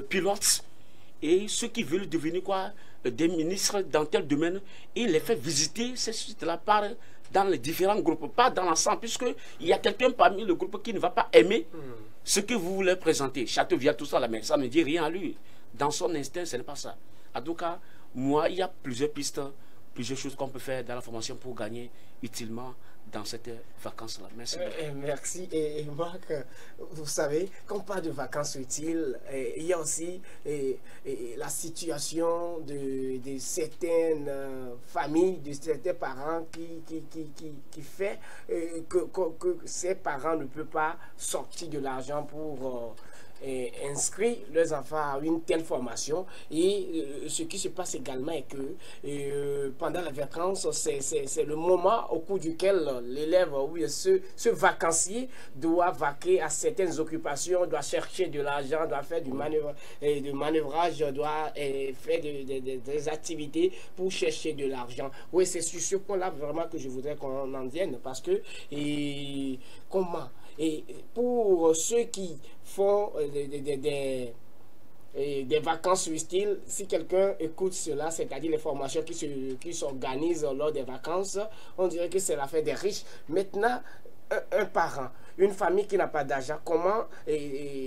pilotes. Et ceux qui veulent devenir quoi, des ministres dans tel domaine. Et les fait visiter ces sites-là dans les différents groupes, pas dans l'ensemble, puisqu'il y a quelqu'un parmi le groupe qui ne va pas aimer ce que vous voulez présenter. Châteauviat, tout ça, là, mais ça ne dit rien à lui. Dans son instinct, ce n'est pas ça. En tout cas, moi, il y a plusieurs pistes, plusieurs choses qu'on peut faire dans la formation pour gagner utilement dans cette vacances-là. Merci. Merci. Et Marc, vous savez, quand on parle de vacances utiles, il y a aussi la situation de certaines familles, de certains parents qui fait que ces parents ne peuvent pas sortir de l'argent pour inscrire leurs enfants à une telle formation. Et ce qui se passe également est que pendant les vacances, c'est le moment au cours duquel l'élève, oui, ce vacancier doit vaquer à certaines occupations, doit chercher de l'argent, doit faire du manœuvrage, doit faire des activités pour chercher de l'argent. Oui, c'est sur ce point-là vraiment que je voudrais qu'on en vienne, parce que comment? Et pour ceux qui font des vacances utiles, si quelqu'un écoute cela, c'est-à-dire les formations qui s'organisent lors des vacances, on dirait que c'est l'affaire des riches. Maintenant, un parent, une famille qui n'a pas d'argent, comment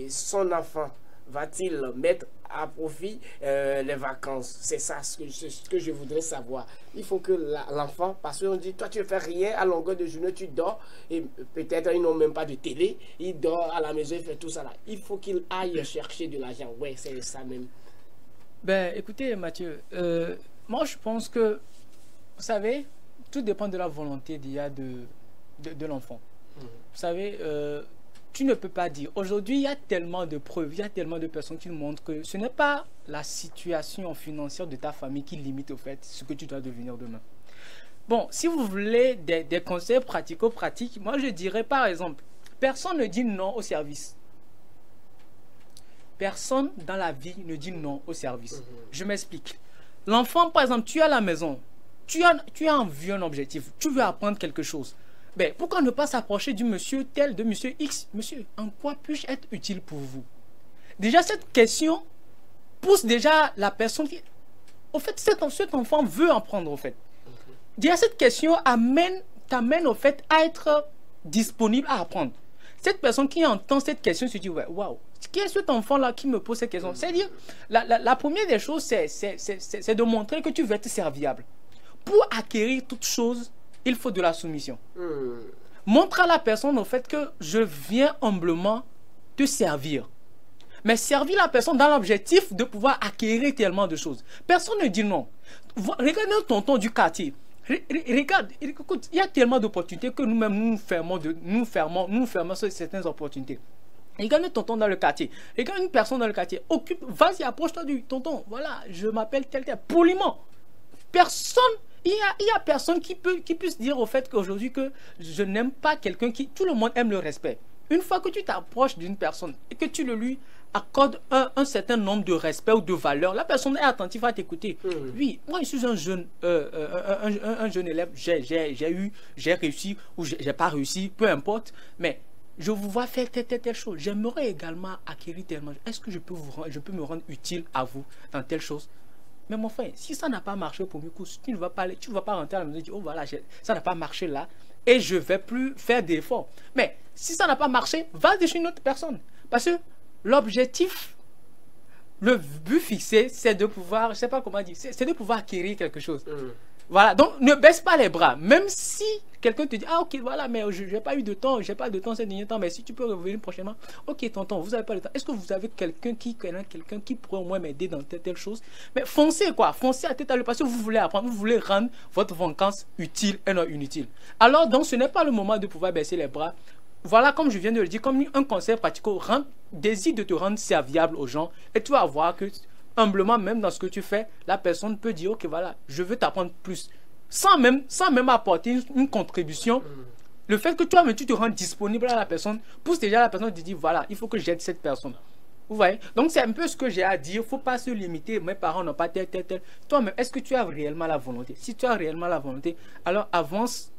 son enfant va-t-il mettre à profit les vacances? C'est ça ce que je voudrais savoir. Il faut que l'enfant, parce qu'on dit, toi tu ne fais rien à longueur de journée, tu dors, et peut-être ils n'ont même pas de télé, il dort à la maison, il fait tout ça là. Il faut qu'il aille chercher de l'argent. Ouais, c'est ça même. Ben, écoutez Mathieu, moi je pense que, vous savez, tout dépend de la volonté de l'enfant. Vous savez, tu ne peux pas dire. Aujourd'hui, il y a tellement de preuves, il y a tellement de personnes qui nous montrent que ce n'est pas la situation financière de ta famille qui limite au fait ce que tu dois devenir demain. Bon, si vous voulez des conseils pratico-pratiques, moi je dirais par exemple, personne ne dit non au service. Personne dans la vie ne dit non au service. Je m'explique. L'enfant, par exemple, tu es à la maison, tu as en vue un objectif, tu veux apprendre quelque chose. Ben, pourquoi ne pas s'approcher du monsieur tel, de monsieur X? Monsieur, en quoi puis-je être utile pour vous? Déjà, cette question pousse déjà la personne qui... Au fait, cet enfant veut apprendre, au fait. Déjà, cette question t'amène, au fait, à être disponible à apprendre. Cette personne qui entend cette question se dit, ouais, waouh, qui est cet enfant-là qui me pose cette question? C'est-à-dire, la première des choses, c'est de montrer que tu veux être serviable. Pour acquérir toute chose, il faut de la soumission. Montre à la personne au fait que je viens humblement te servir. Mais servir la personne dans l'objectif de pouvoir acquérir tellement de choses. Personne ne dit non. Regarde le tonton du quartier. Regarde, écoute, il y a tellement d'opportunités que nous-mêmes nous fermons sur certaines opportunités. Regarde le tonton dans le quartier. Regarde une personne dans le quartier. Vas-y, approche-toi du tonton. Voilà, je m'appelle tel. Poliment. Personne. Il y a personne qui puisse dire au fait qu'aujourd'hui que je n'aime pas quelqu'un qui... Tout le monde aime le respect. Une fois que tu t'approches d'une personne et que tu le lui accordes un certain nombre de respect ou de valeur, la personne est attentive à t'écouter. Oui, moi je suis un jeune élève, j'ai réussi ou j'ai pas réussi, peu importe, mais je vous vois faire telle chose. J'aimerais également acquérir tellement. Est-ce que je peux me rendre utile à vous dans telle chose? Mais mon frère, si ça n'a pas marché pour mes courses, tu ne vas pas rentrer à la maison et dire, oh voilà, ça n'a pas marché là, et je ne vais plus faire d'efforts. Mais si ça n'a pas marché, va chez une autre personne. Parce que l'objectif, le but fixé, c'est de pouvoir, je ne sais pas comment dire, c'est de pouvoir acquérir quelque chose. Voilà, donc ne baisse pas les bras. Même si quelqu'un te dit, ah ok, voilà, mais je n'ai pas eu de temps, j'ai pas de temps ces derniers temps, mais si tu peux revenir prochainement, ok tonton, vous n'avez pas de temps. Est-ce que vous avez quelqu'un qui pourrait au moins m'aider dans telle chose? Mais foncez quoi, foncez à tête à l'œil parce que vous voulez apprendre, vous voulez rendre votre vacances utile et non inutile. Alors donc ce n'est pas le moment de pouvoir baisser les bras. Voilà, comme je viens de le dire, comme un conseil pratique, décide de te rendre serviable aux gens et tu vas voir que humblement, même dans ce que tu fais, la personne peut dire, ok, voilà, je veux t'apprendre plus. Sans même apporter une contribution Le fait que toi-même tu te rends disponible à la personne pousse déjà la personne à te dire voilà, il faut que j'aide cette personne. Vous voyez? Donc c'est un peu ce que j'ai à dire. Il ne faut pas se limiter. Mes parents n'ont pas tel. Toi-même, est-ce que tu as réellement la volonté? Si tu as réellement la volonté, alors avance.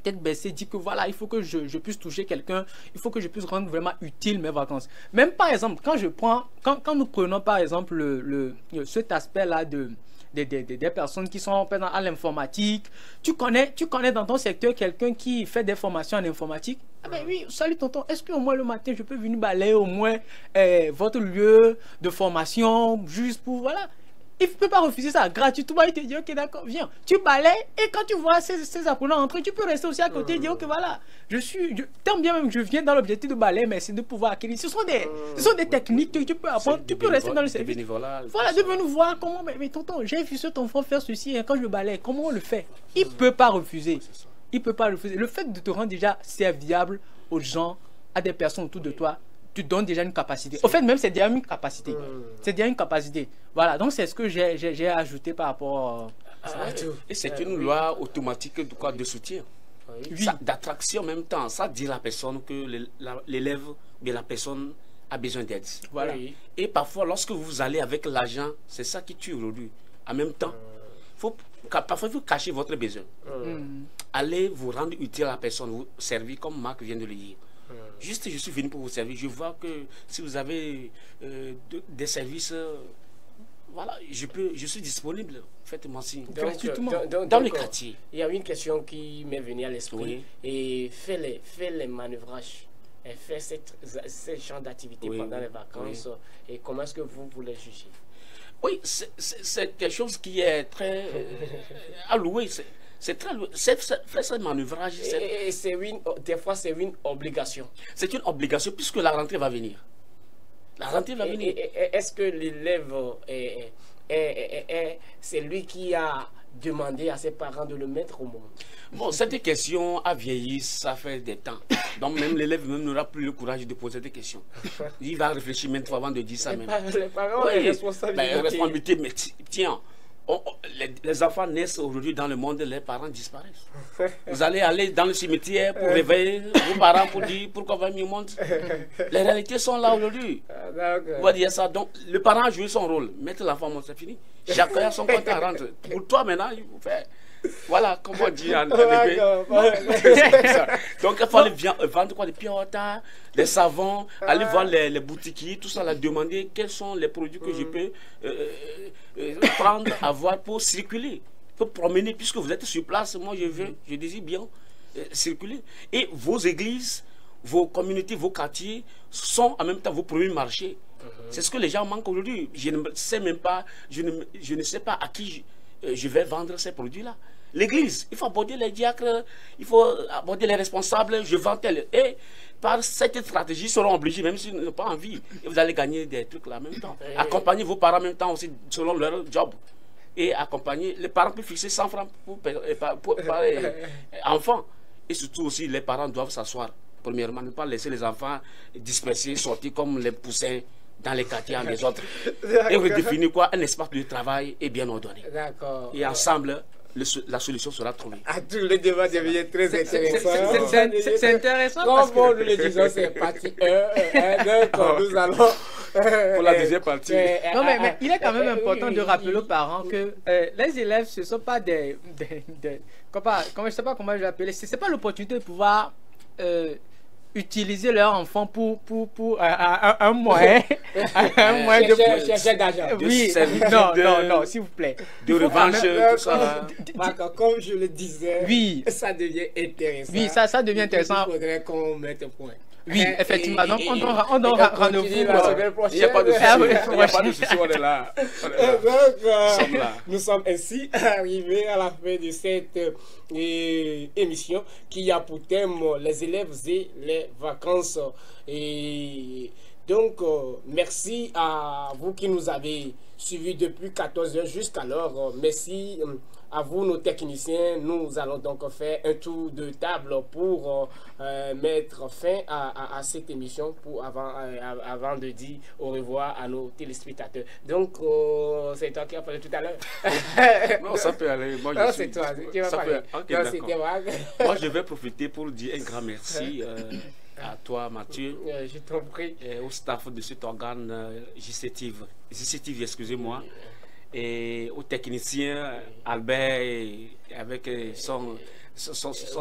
Tête baissée, dit que voilà, il faut que je puisse toucher quelqu'un, il faut que je puisse rendre vraiment utile mes vacances. Même par exemple, quand nous prenons par exemple cet aspect-là des personnes qui sont à l'informatique, tu connais dans ton secteur quelqu'un qui fait des formations en informatique. Ah ben oui, salut tonton, est-ce qu'au moins le matin je peux venir balayer au moins votre lieu de formation juste pour voilà. Il ne peut pas refuser ça gratuitement. Il te dit ok d'accord, viens, tu balayes et quand tu vois ces apprenants entrer, tu peux rester aussi à côté et dire ok voilà, tant bien même je viens dans l'objectif de balayer, mais c'est de pouvoir acquérir. Ce sont des techniques que tu peux apprendre, tu peux rester dans le service. Voilà, de venir nous voir comment, mais tonton, j'ai vu cet enfant faire ceci et quand je balaye, comment on le fait? Il ne peut pas refuser. Il peut pas refuser. Le fait de te rendre déjà serviable aux gens, à des personnes autour de toi, tu donnes déjà une capacité. Au fait, même, c'est déjà une capacité. C'est déjà une capacité. Voilà, donc c'est ce que j'ai ajouté par rapport à tout. Et c'est une loi automatique de soutien. Oui. D'attraction en même temps. Ça dit à la personne que l'élève, bien la personne a besoin d'aide. Voilà. Oui. Et parfois, lorsque vous allez avec l'argent, c'est ça qui tue aujourd'hui. En même temps, parfois, il faut cacher votre besoin. Allez vous rendre utile à la personne, vous servir comme Marc vient de le dire. Juste, je suis venu pour vous servir. Je vois que si vous avez des services, voilà, je suis disponible. Faites-moi signe. Dans les quartiers. Il y a une question qui m'est venue à l'esprit. Oui. Et fais les manœuvrages. Et fais ces champs d'activité pendant les vacances. Oui. Et comment est-ce que vous voulez juger? Oui, c'est quelque chose qui est très alloué. C'est très faire ce manœuvrage. Et des fois, c'est une obligation. C'est une obligation puisque la rentrée va venir. La rentrée va venir. Est-ce que l'élève c'est lui qui a demandé à ses parents de le mettre au monde? Bon, cette question a vieilli, ça fait des temps. Donc même l'élève n'aura plus le courage de poser des questions. Il va réfléchir maintes fois avant de dire ça même. Les parents ont une responsabilité. Mais tiens. Les enfants naissent aujourd'hui dans le monde, les parents disparaissent. Vous allez aller dans le cimetière pour réveiller vos parents pour dire pourquoi va mieux monde. Les réalités sont là aujourd'hui. On va dire ça. Donc, le parent a joué son rôle. Mettre l'enfant, c'est fini. Chacun a son compte à rendre. Pour toi, maintenant, il faut faire. Voilà, comme on dit en anglais. Donc, il faut vendre quoi, des piotas, des savons, aller voir les boutiquiers, tout ça, là, demander quels sont les produits que je peux prendre, avoir pour circuler, pour promener, puisque vous êtes sur place. Moi, je désire bien circuler. Et vos églises, vos communautés, vos quartiers sont en même temps vos premiers marchés. C'est ce que les gens manquent aujourd'hui. Je ne sais même pas, je ne sais pas à qui je vais vendre ces produits-là. L'église, il faut aborder les diacres, il faut aborder les responsables, je vends tel. Et par cette stratégie, ils seront obligés, même s'ils n'ont pas envie, et vous allez gagner des trucs là en même temps. Accompagner vos parents en même temps aussi, selon leur job. Et accompagner, les parents peuvent fixer 100 francs pour enfants. Et surtout aussi, les parents doivent s'asseoir. Premièrement, ne pas laisser les enfants disperser, sortir comme les poussins dans les quartiers des autres. Et redéfinir quoi? Un espace de travail est bien ordonné. Et ensemble, la solution sera trouvée. Tout le débat devient très intéressant. C'est intéressant. Comme nous le disons, c'est partie 1. Donc, nous allons. Pour la deuxième partie. Non, mais il est quand même important de rappeler aux parents que les élèves, ce ne sont pas des je ne sais pas comment je vais appeler. Ce n'est pas l'opportunité de pouvoir utiliser leur enfant pour un moyen, de chercher d'argent. Oui, non, s'il vous plaît. De revanche, tout ça. Comme je le disais, oui, ça devient intéressant. Oui, ça devient intéressant. Il faudrait qu'on mette un point. Oui, effectivement. Donc, on donne rendez-vous la semaine prochaine. Il n'y a pas de souci. Il n'y a pas de souci, on est là. Nous sommes ainsi arrivés à la fin de cette émission qui a pour thème les élèves et les vacances. Et Donc, merci à vous qui nous avez suivis depuis 14 h jusqu'alors. Merci à vous, nos techniciens. Nous allons donc faire un tour de table pour mettre fin à cette émission avant de dire au revoir à nos téléspectateurs. Donc, c'est toi qui as parlé tout à l'heure. Non, ça peut aller. Moi, non, c'est toi qui vas parler. Okay, moi, je vais profiter pour dire un grand merci à toi, Mathieu. Je t'en prie. Et au staff de cet organe JCTV, excusez-moi. Et aux techniciens, Albert, avec son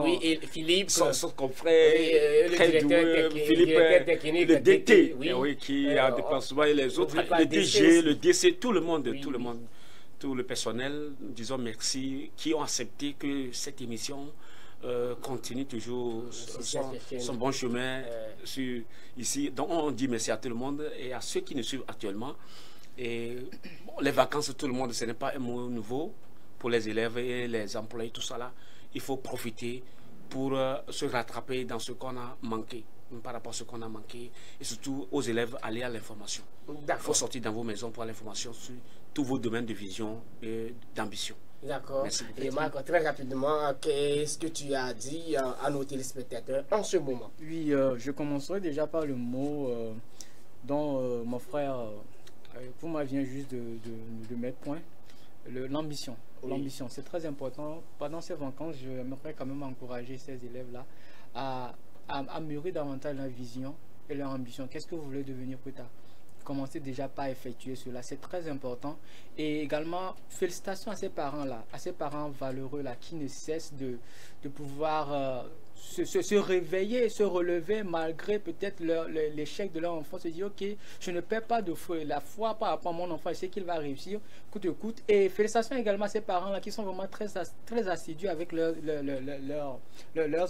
oui, et Philippe, son confrère, très doué, Philippe, le DT, oui, qui est en déplacement, et les autres, le DG, le DC, tout le monde, tout le personnel, disons merci, qui ont accepté que cette émission continue toujours son bon chemin ici. Donc on dit merci à tout le monde et à ceux qui nous suivent actuellement. Et bon, les vacances, tout le monde, ce n'est pas un mot nouveau pour les élèves et les employés, tout ça là. Il faut profiter pour se rattraper dans ce qu'on a manqué, par rapport à ce qu'on a manqué, et surtout aux élèves, aller à l'information. Il faut sortir dans vos maisons pour l'information sur tous vos domaines de vision et d'ambition. D'accord. Et Marc, très rapidement, qu'est-ce que tu as dit à nos téléspectateurs en ce moment? Oui, je commencerai déjà par le mot dont mon frère, pour moi, vient juste de mettre point. L'ambition. Oui. L'ambition, c'est très important. Pendant ces vacances, j'aimerais quand même encourager ces élèves-là à mûrir davantage leur vision et leur ambition. Qu'est-ce que vous voulez devenir plus tard? Commencez déjà par effectuer cela, c'est très important. Et également, félicitations à ces parents-là, à ces parents valeureux-là qui ne cessent de pouvoir se réveiller, se relever malgré peut-être l'échec de leur enfant, se dire ok, je ne perds pas de la foi par rapport à mon enfant, je sais qu'il va réussir coûte que coûte. Et félicitations également à ces parents-là qui sont vraiment très assidus avec leurs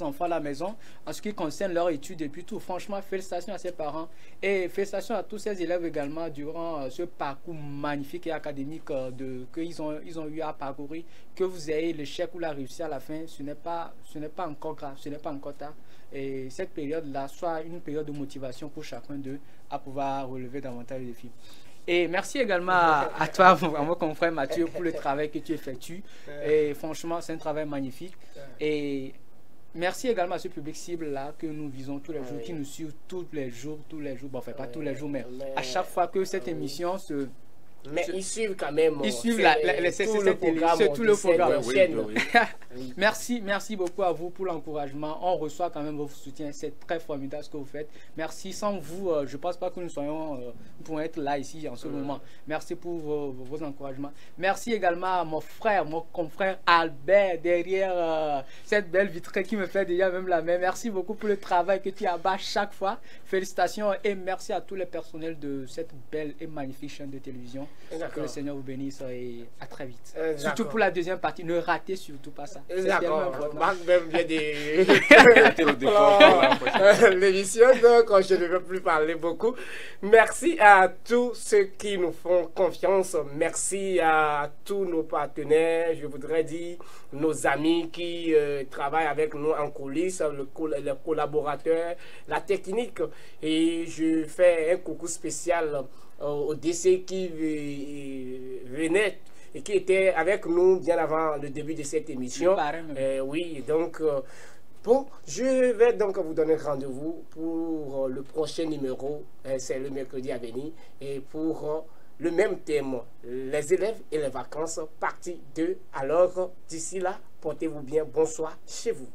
enfants à la maison en ce qui concerne leur étude et puis tout. Franchement, félicitations à ces parents et félicitations à tous ces élèves également durant ce parcours magnifique et académique qu'ils ont eu à parcourir. Que vous ayez l'échec ou la réussite à la fin, ce n'est pas encore grave, ce n'est pas encore tard. Et cette période-là soit une période de motivation pour chacun d'eux à pouvoir relever davantage de défis. Et merci également à toi, à mon confrère Mathieu, pour le travail que tu effectues. Et franchement, c'est un travail magnifique. Et merci également à ce public cible-là que nous visons tous les jours, qui nous suivent tous les jours. Bon, enfin, pas tous les jours, mais à chaque fois que cette émission se... Mais ils suivent quand même. Ils suivent tout le programme. Oui. Merci beaucoup à vous pour l'encouragement. On reçoit quand même votre soutien. C'est très formidable ce que vous faites. Merci. Sans vous, je ne pense pas que nous pourrions être là ici en ce moment. Merci pour vos encouragements. Merci également à mon frère, mon confrère Albert, derrière cette belle vitrine qui me fait déjà même la main. Merci beaucoup pour le travail que tu abats chaque fois. Félicitations et merci à tous les personnels de cette belle et magnifique chaîne de télévision. Que le Seigneur vous bénisse et à très vite. Surtout pour la deuxième partie, ne ratez surtout pas ça. D'accord. Marc même vient de l'émission, donc je ne veux plus parler beaucoup. Merci à tous ceux qui nous font confiance. Merci à tous nos partenaires. Je voudrais dire nos amis qui travaillent avec nous en coulisses, les collaborateurs, la technique. Et je fais un coucou spécial au DC qui venait et qui était avec nous bien avant le début de cette émission. Oui, donc bon, je vais donc vous donner rendez-vous pour le prochain numéro, c'est le mercredi à venir, et pour le même thème, les élèves et les vacances, partie 2. Alors, d'ici là, portez-vous bien, bonsoir chez vous.